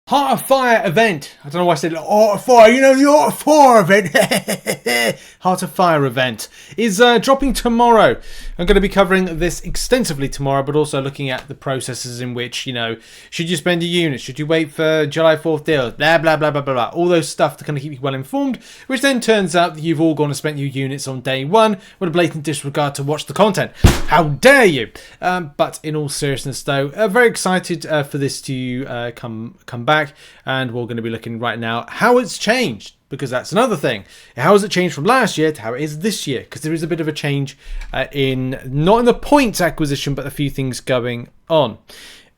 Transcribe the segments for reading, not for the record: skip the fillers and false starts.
Heart of Fire event. I don't know why I said Heart of Fire. You know the Heart of Fire event. Heart of Fire event is dropping tomorrow. I'm going to be covering this extensively tomorrow, but also looking at the processes in which, you know, should you spend your units? Should you wait for July 4th deals? Blah, blah, blah, blah, blah, blah. All those stuff to kind of keep you well informed, which then turns out that you've all gone and spent your units on day one with a blatant disregard to watch the content. How dare you? But in all seriousness, though, very excited for this to come back. And we're going to be looking right now how it's changed, because that's another thing. How has it changed from last year to how it is this year? Because there is a bit of a change not in the points acquisition, but a few things going on.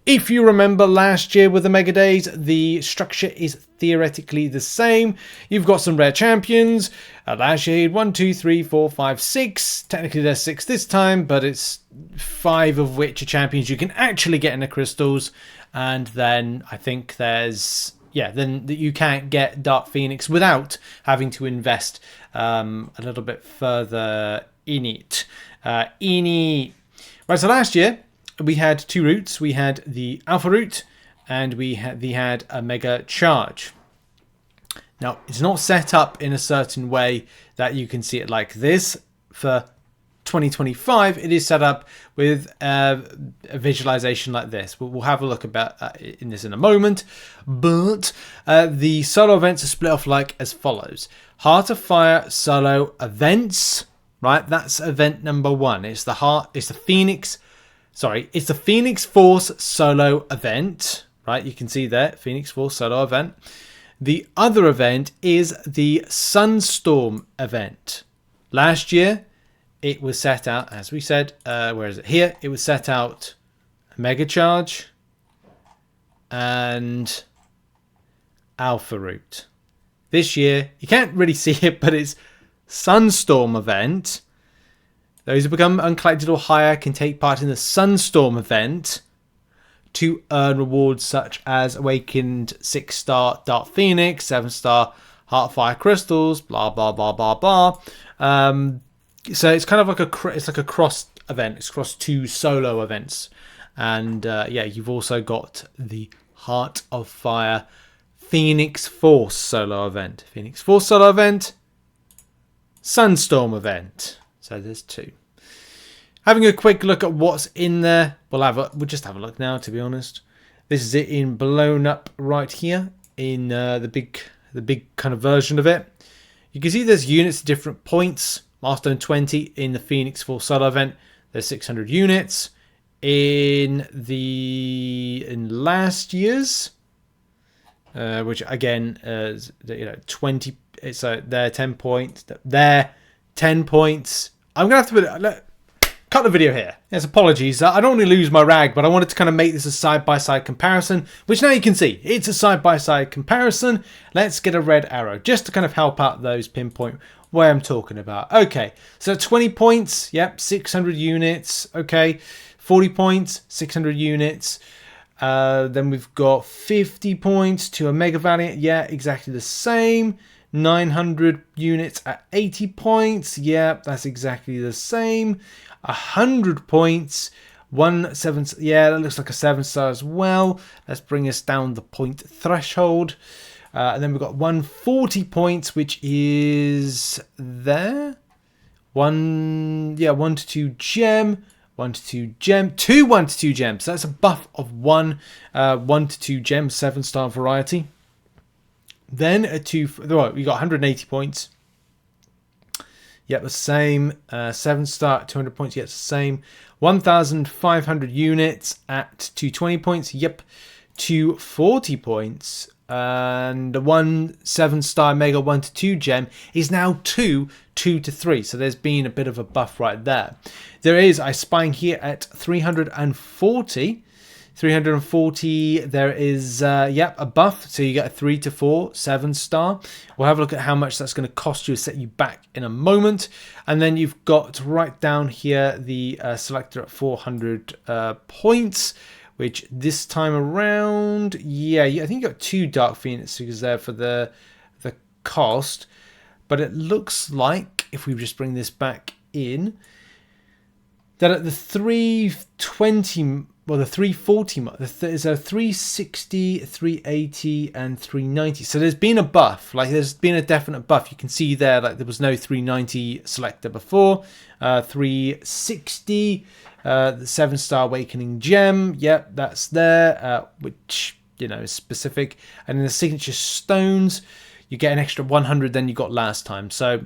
If you remember last year with the Mega Days, the structure is theoretically the same. You've got some rare champions. Last year you had 1, 2, 3, 4, 5, 6. Technically there's 6 this time, but it's 5 of which are champions you can actually get in the crystals. And then I think there's, then you can't get Dark Phoenix without having to invest a little bit further in it. Right, so last year we had 2 routes. We had the Alpha route and we had a Mega Charge. Now, it's not set up in a certain way that you can see it like this. For 2025, it is set up with a visualization like this. We'll have a look about in this in a moment, but the solo events are split off like as follows. Heart of Fire solo events, right? That's event number 1. It's the Phoenix Force solo event, right? You can see there, Phoenix Force solo event. The other event is the Sunstorm event. Last year, it was set out, as we said, where is it? Here, it was set out Mega Charge and Alpha Route. This year, you can't really see it, but it's Sunstorm event. Those who become uncollected or higher can take part in the Sunstorm event to earn rewards such as Awakened 6-star Dark Phoenix, 7-star Heart Fire Crystals, blah, blah, blah, blah, blah. So it's kind of like a cross event. It's cross 2 solo events. And you've also got the Heart of Fire Phoenix Force solo event. Phoenix Force solo event, Sunstorm event. So there's 2. Having a quick look at what's in there. We'll just have a look now, to be honest. This is it in blown up right here in the big kind of version of it. You can see there's units at different points. Milestone 20 in the Phoenix Force solo event. There's 600 units. In last year's, which again is 20. It's they're 10 points. They're 10 points. I'm gonna have to cut the video here. Yes, apologies. I don't want to lose my rag, but I wanted to kind of make this a side-by-side comparison, which now you can see. It's a side-by-side comparison. Let's get a red arrow just to kind of help out those pinpoint where I'm talking about. Okay, so 20 points. Yep, 600 units. Okay, 40 points, 600 units. Then we've got 50 points to a Mega Valiant. Yeah, exactly the same. 900 units at 80 points. Yep, that's exactly the same. 100 points. 7. Yeah, that looks like a 7-star as well. Let's bring us down the point threshold. And then we've got 140 points, which is there. 1 to 2 gem. 1 to 2 gem. 2 1 to 2 gems. So that's a buff of 1 to 2 gem, 7-star variety. Then we got 180 points. Yep, the same. 7-star at 200 points. Yep, the same. 1,500 units at 220 points. Yep, 240 points. And the 7-star Mega 1 to 2 gem is now 2 to 3. So there's been a bit of a buff right there. There is, I spying here at 340. 340, there is, a buff. So you get a 3 to 4, 7-star. We'll have a look at how much that's going to cost you, set you back in a moment. And then you've got right down here the selector at 400 points, which this time around, I think you got 2 Dark Phoenixes there for the cost. But it looks like, if we just bring this back in, that at the 320 well, the 340 there's a 360, 380, and 390. So there's been a buff. Like there's been a definite buff. You can see there, like there was no 390 selector before. 360, the 7-star Awakening Gem. Yep, that's there, which is specific. And in the signature stones, you get an extra 100 than you got last time. So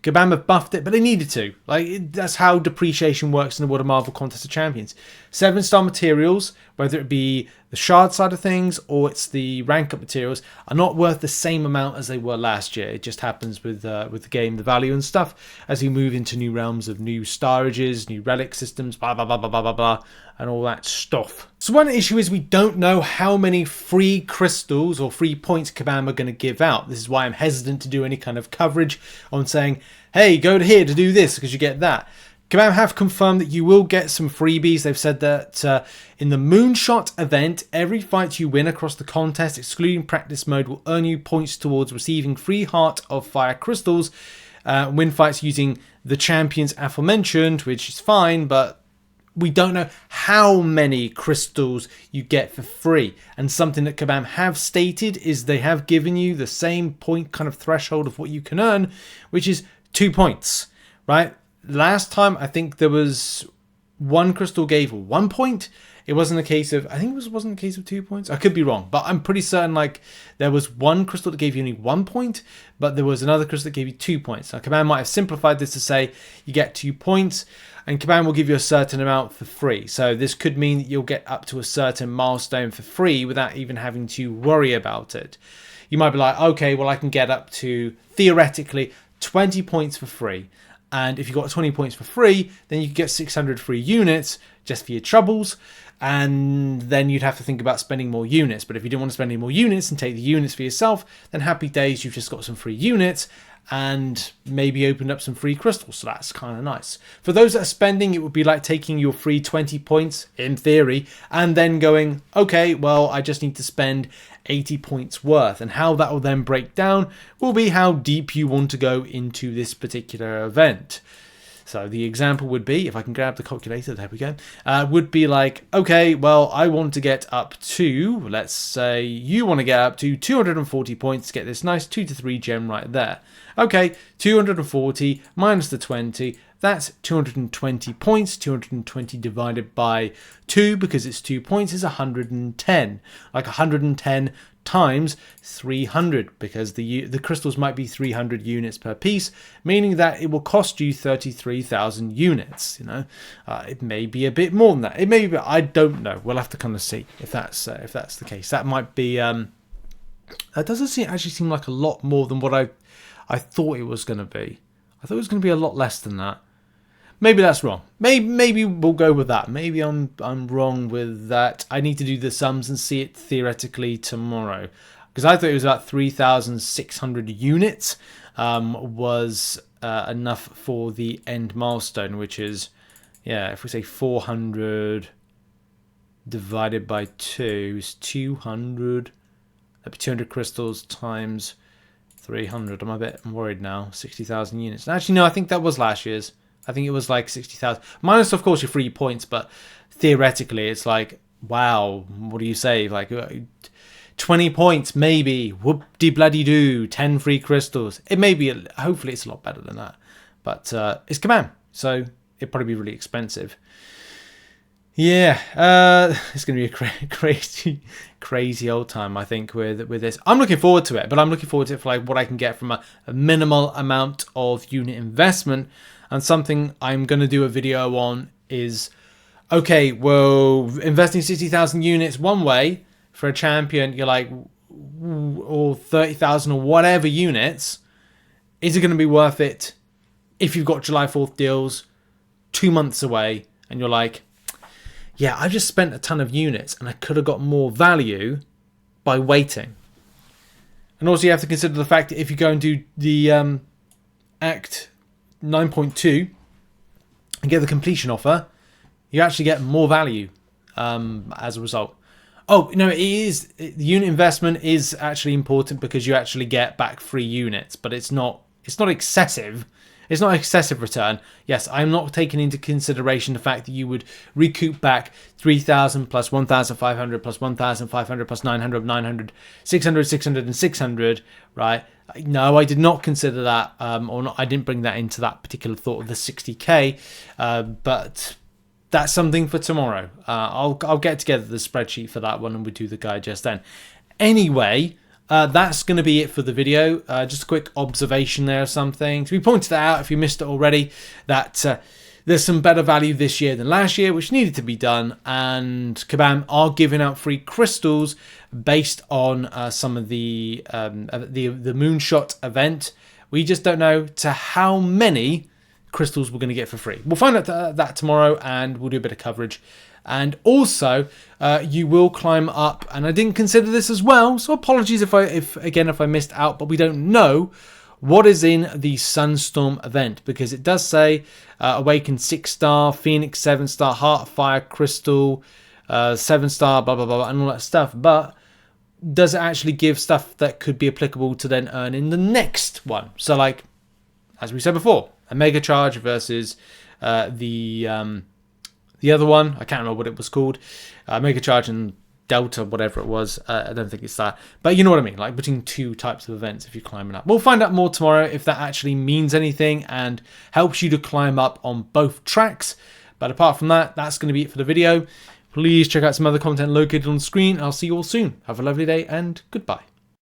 Kabam have buffed it, but they needed to. That's how depreciation works in the World of Marvel Contest of Champions. 7-star materials, whether it be the shard side of things or it's the rank up materials, are not worth the same amount as they were last year. It just happens with the game, the value and stuff, as we move into new realms of new storages, new relic systems, blah, blah, blah, blah, blah, blah, blah, and all that stuff. So one issue is we don't know how many free crystals or free points Kabam are going to give out. This is why I'm hesitant to do any kind of coverage on saying, hey, go to here to do this because you get that. Kabam have confirmed that you will get some freebies. They've said that in the Moonshot event, every fight you win across the contest, excluding practice mode, will earn you points towards receiving free Heart of Fire crystals. Win fights using the champions aforementioned, which is fine, but we don't know how many crystals you get for free. And something that Kabam have stated is they have given you the same point kind of threshold of what you can earn, which is 2 points, right? Last time, I think there was one crystal gave 1 point. It wasn't a case of, I think it wasn't a case of 2 points. I could be wrong, but I'm pretty certain like there was one crystal that gave you only 1 point, but there was another crystal that gave you 2 points. Now, Kabam might have simplified this to say you get 2 points, and Kabam will give you a certain amount for free. So this could mean that you'll get up to a certain milestone for free without even having to worry about it. You might be like, okay, well, I can get up to, theoretically, 20 points for free. And if you got 20 points for free, then you could get 600 free units just for your troubles. And then you'd have to think about spending more units. But if you didn't want to spend any more units and take the units for yourself, then happy days, you've just got some free units and maybe opened up some free crystals. So that's kind of nice. For those that are spending, it would be like taking your free 20 points, in theory, and then going, okay, well, I just need to spend 80 points worth. And how that will then break down will be how deep you want to go into this particular event. So the example would be, if I can grab the calculator, there we go, would be like, okay, well, I want to get up to, let's say you want to get up to 240 points to get this nice 2 to 3 gem right there. Okay, 240 minus the 20, that's 220 points. 220 divided by 2, because it's 2 points, is 110. Like 110 times 300, because the crystals might be 300 units per piece, meaning that it will cost you 33,000 units. It may be a bit more than that. It may be, I don't know. We'll have to kind of see if that's the case. That might be. That doesn't actually seem like a lot more than what I thought it was going to be. I thought it was going to be a lot less than that. Maybe that's wrong. Maybe we'll go with that. Maybe I'm wrong with that. I need to do the sums and see it theoretically tomorrow, because I thought it was about 3,600 units was enough for the end milestone, which is, yeah, if we say 400 divided by 2 is 200. That'd be 200 crystals times 300. I'm worried now. 60,000 units. Actually, no, I think that was last year's. I think it was like 60,000. Minus, of course, your free points, but theoretically, it's like, wow, what do you say? Like 20 points, maybe. Whoop-de-bloody-doo. 10 free crystals. It may be, hopefully, it's a lot better than that. But it's Kabam, so it'd probably be really expensive. Yeah, it's going to be a crazy old time, I think, with this. I'm looking forward to it, but I'm looking forward to it for like what I can get from a minimal amount of unit investment. And something I'm going to do a video on is, okay, well, investing 60,000 units one way for a champion, you're like, or 30,000 or whatever units, is it going to be worth it if you've got July 4th deals 2 months away and you're like, yeah, I just spent a ton of units and I could have got more value by waiting. And also you have to consider the fact that if you go and do the Act 9.2 and get the completion offer, you actually get more value as a result. Oh, no, the unit investment is actually important because you actually get back free units, but it's not excessive. It's not excessive return. Yes, I'm not taking into consideration the fact that you would recoup back 3,000 plus 1,500 plus 1,500 plus 900, 900, 600, 600, and 600, right? No, I did not consider that, or not, I didn't bring that into that particular thought of the 60k, but that's something for tomorrow. I'll get together the spreadsheet for that one and we'll do the guide just then. Anyway, that's going to be it for the video. Just a quick observation there of some things. We pointed out, if you missed it already, that there's some better value this year than last year, which needed to be done. And Kabam are giving out free crystals based on some of the Moonshot event. We just don't know to how many crystals we're going to get for free. We'll find out that tomorrow, and we'll do a bit of coverage. And also, you will climb up, and I didn't consider this as well, so apologies if I missed out, but we don't know what is in the Sunstorm event, because it does say Awaken 6-star, Phoenix 7-star, Heart of Fire Crystal, 7-star, blah blah blah, and all that stuff, but does it actually give stuff that could be applicable to then earn in the next one? So, like, as we said before, a Mega Charge versus the other one. I can't remember what it was called. Mega Charge and Delta, whatever it was. I don't think it's that. But you know what I mean. Like between two types of events if you're climbing up. We'll find out more tomorrow if that actually means anything and helps you to climb up on both tracks. But apart from that, that's going to be it for the video. Please check out some other content located on the screen. I'll see you all soon. Have a lovely day and goodbye.